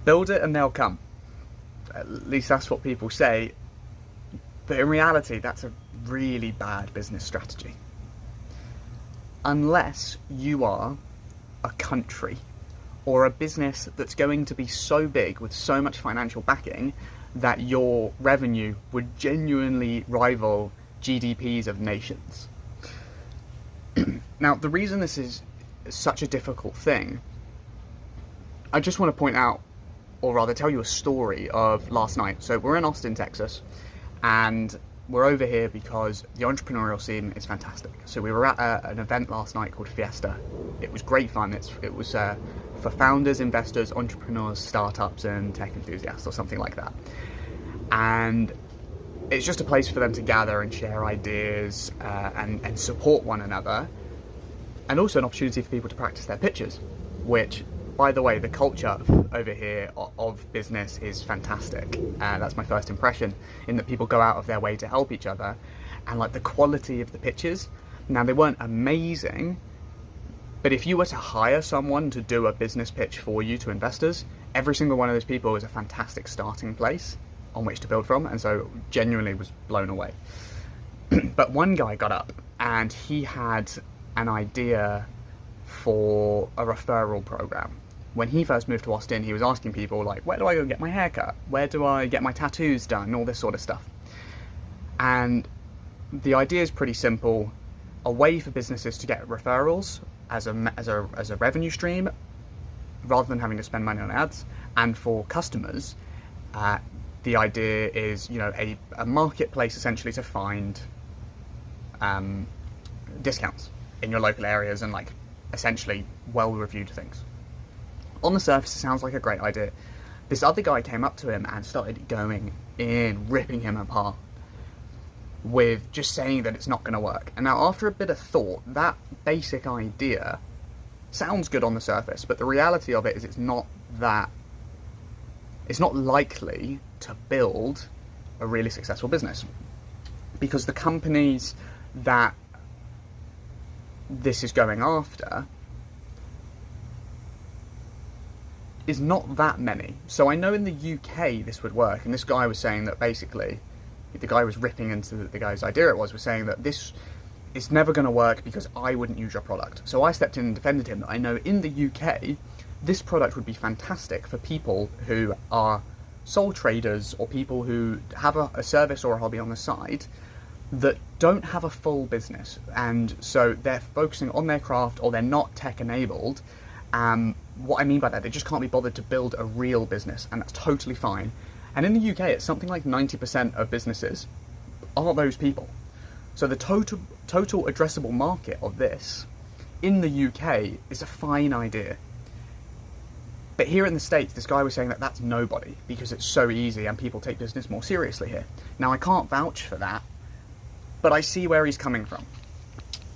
Build it and they'll come. At least that's what people say. But in reality, that's a really bad business strategy. Unless you are a country or a business that's going to be so big with so much financial backing that your revenue would genuinely rival GDPs of nations. Now, the reason this is such a difficult thing, I just want to point out, or rather tell you a story of last night. So we're in Austin, Texas, and we're over here because the entrepreneurial scene is fantastic. So we were at an event last night called Fiesta. It was great fun. It was for founders, investors, entrepreneurs, startups, and tech enthusiasts, or something like that. And it's just a place for them to gather and share ideas and support one another, and also an opportunity for people to practice their pitches, which, by the way, the culture over here of business is fantastic. That's my first impression, in that people go out of their way to help each other, and like the quality of the pitches. Now, they weren't amazing, but if you were to hire someone to do a business pitch for you to investors, every single one of those people is a fantastic starting place on which to build from, and so genuinely was blown away. But one guy got up and he had an idea for a referral program. When he first moved to Austin, he was asking people like, where do I go get my hair cut? Where do I get my tattoos done? All this sort of stuff. And the idea is pretty simple: a way for businesses to get referrals as a revenue stream, rather than having to spend money on ads. And for customers, the idea is, you know, a marketplace essentially to find discounts in your local areas and like essentially well-reviewed things. On the surface, it sounds like a great idea. This other guy came up to him and started going in, ripping him apart with just saying that it's not going to work. And now, after a bit of thought, that basic idea sounds good on the surface, but the reality of it is it's not likely to build a really successful business, because the companies that this is going after is not that many. So I know in the UK this would work, and this guy was saying that basically, the guy was ripping into the guy's idea, was saying that this is never going to work because I wouldn't use your product. So I stepped in and defended him that I know in the UK this product would be fantastic for people who are sole traders or people who have a service or a hobby on the side that don't have a full business, and so they're focusing on their craft or they're not tech enabled. What I mean by that, they just can't be bothered to build a real business, and that's totally fine. And in the UK, it's something like 90% of businesses are those people. So the total addressable market of this in the UK is a fine idea. But here in the States, this guy was saying that that's nobody, because it's so easy and people take business more seriously here. Now, I can't vouch for that, but I see where he's coming from.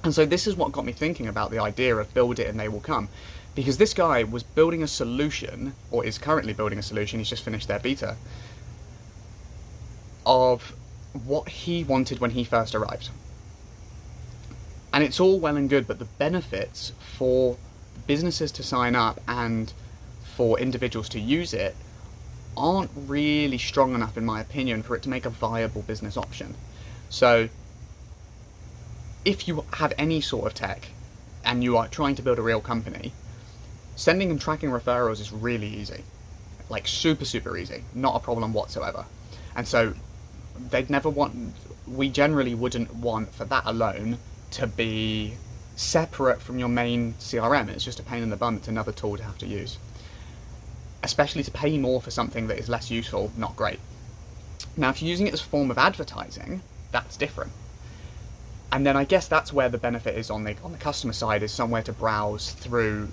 And so this is what got me thinking about the idea of build it and they will come. Because this guy was building a solution, or is currently building a solution, he's just finished their beta, of what he wanted when he first arrived. And it's all well and good, but the benefits for businesses to sign up and for individuals to use it aren't really strong enough, in my opinion, for it to make a viable business option. So if you have any sort of tech and you are trying to build a real company, sending and tracking referrals is really easy, like super easy, not a problem whatsoever. And so we generally wouldn't want for that alone to be separate from your main CRM. It's just a pain in the bum. It's another tool to have to use, especially to pay more for something that is less useful, not great. Now, if you're using it as a form of advertising, that's different. And then I guess that's where the benefit is on the customer side, is somewhere to browse through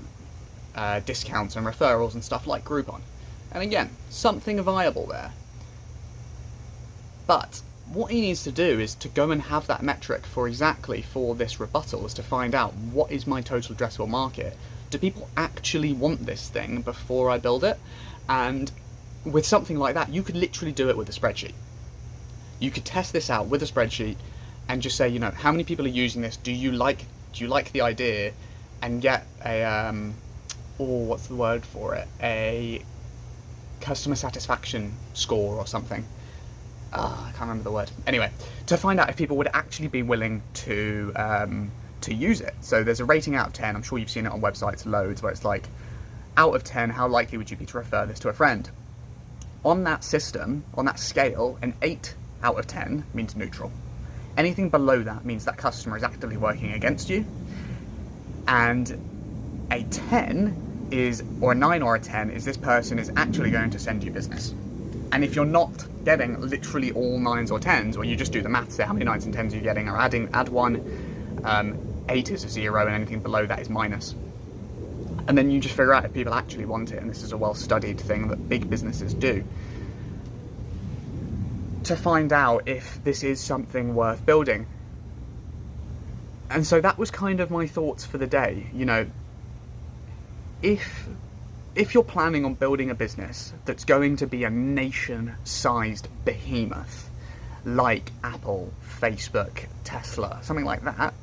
discounts and referrals and stuff like Groupon. And again, something viable there. But what he needs to do is to go and have that metric for this rebuttal, is to find out, what is my total addressable market? Do people actually want this thing before I build it? And with something like that, you could literally do it with a spreadsheet. You could test this out with a spreadsheet and just say, you know, how many people are using this? Do you like the idea? And get a what's the word for it? customer satisfaction score or something. I can't remember the word. Anyway, to find out if people would actually be willing to use it. So there's a rating out of 10. I'm sure you've seen it on websites loads, where it's like, out of 10, how likely would you be to refer this to a friend? On that system, on that scale, an 8 out of 10 means neutral. Anything below that means that customer is actively working against you. And a 10 is, or a 9 or a 10 is, this person is actually going to send you business. And if you're not getting literally all 9s or 10s, or you just do the maths there, how many 9s and 10s you're getting, or add 1, 8 is a 0, and anything below that is minus. And then you just figure out if people actually want it, and this is a well-studied thing that big businesses do, to find out if this is something worth building. And so that was kind of my thoughts for the day. You know, if you're planning on building a business that's going to be a nation-sized behemoth, like Apple, Facebook, Tesla, something like that,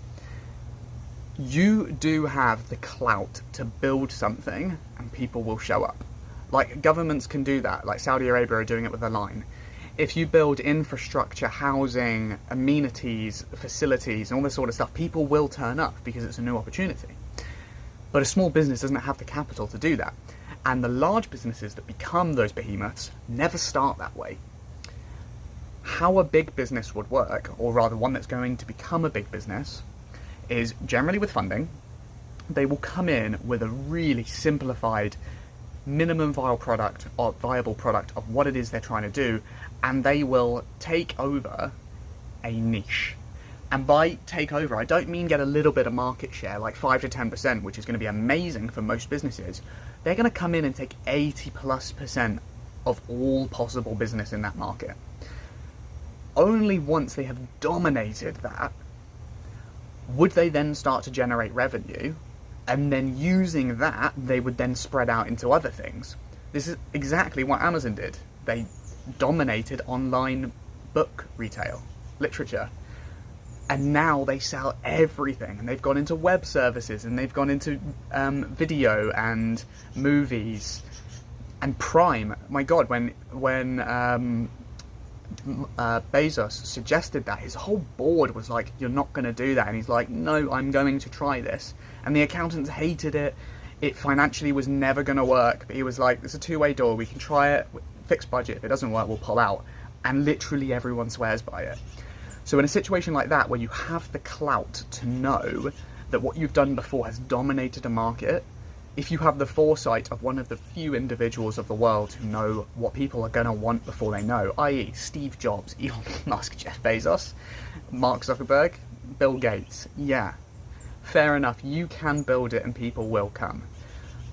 you do have the clout to build something and people will show up. Like, governments can do that, like Saudi Arabia are doing it with a line. If you build infrastructure, housing, amenities, facilities, and all this sort of stuff, people will turn up because it's a new opportunity. But a small business doesn't have the capital to do that. And the large businesses that become those behemoths never start that way. How a big business would work, or rather one that's going to become a big business, is generally with funding. They will come in with a really simplified minimum viable product of what it is they're trying to do, and they will take over a niche. And by take over, I don't mean get a little bit of market share, like 5 to 10%, which is going to be amazing for most businesses. They're going to come in and take 80+% of all possible business in that market. Only once they have dominated that would they then start to generate revenue, and then using that, they would then spread out into other things. This is exactly what Amazon did. They dominated online book retail, literature. And now they sell everything, and they've gone into web services, and they've gone into video and movies and Prime. My God, when Bezos suggested that, his whole board was like, "You're not going to do that," and he's like, "No, I'm going to try this." And the accountants hated it. It financially was never going to work, but he was like, "It's a two-way door. We can try it, fixed budget. If it doesn't work, we'll pull out." And literally everyone swears by it. So in a situation like that, where you have the clout to know that what you've done before has dominated a market, if you have the foresight of one of the few individuals of the world who know what people are going to want before they know, i.e. Steve Jobs, Elon Musk, Jeff Bezos, Mark Zuckerberg, Bill Gates, yeah, fair enough, you can build it and people will come.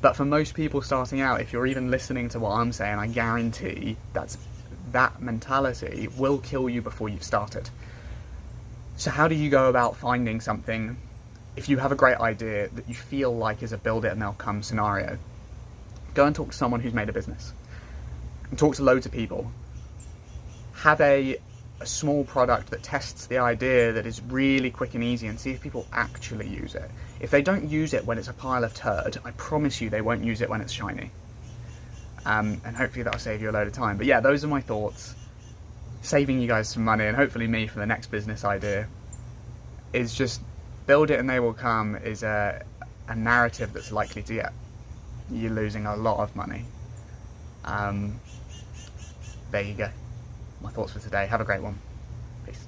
But for most people starting out, if you're even listening to what I'm saying, I guarantee that mentality will kill you before you've started. So how do you go about finding something if you have a great idea that you feel like is a build it and they'll come scenario? Go and talk to someone who's made a business. And talk to loads of people. Have a small product that tests the idea that is really quick and easy, and see if people actually use it. If they don't use it when it's a pile of turd, I promise you they won't use it when it's shiny. And hopefully that'll save you a load of time. But yeah, those are my thoughts. Saving you guys some money, and hopefully me for the next business idea, is just build it and they will come is a narrative that's likely to get you losing a lot of money. There you go. My thoughts for today. Have a great one. Peace.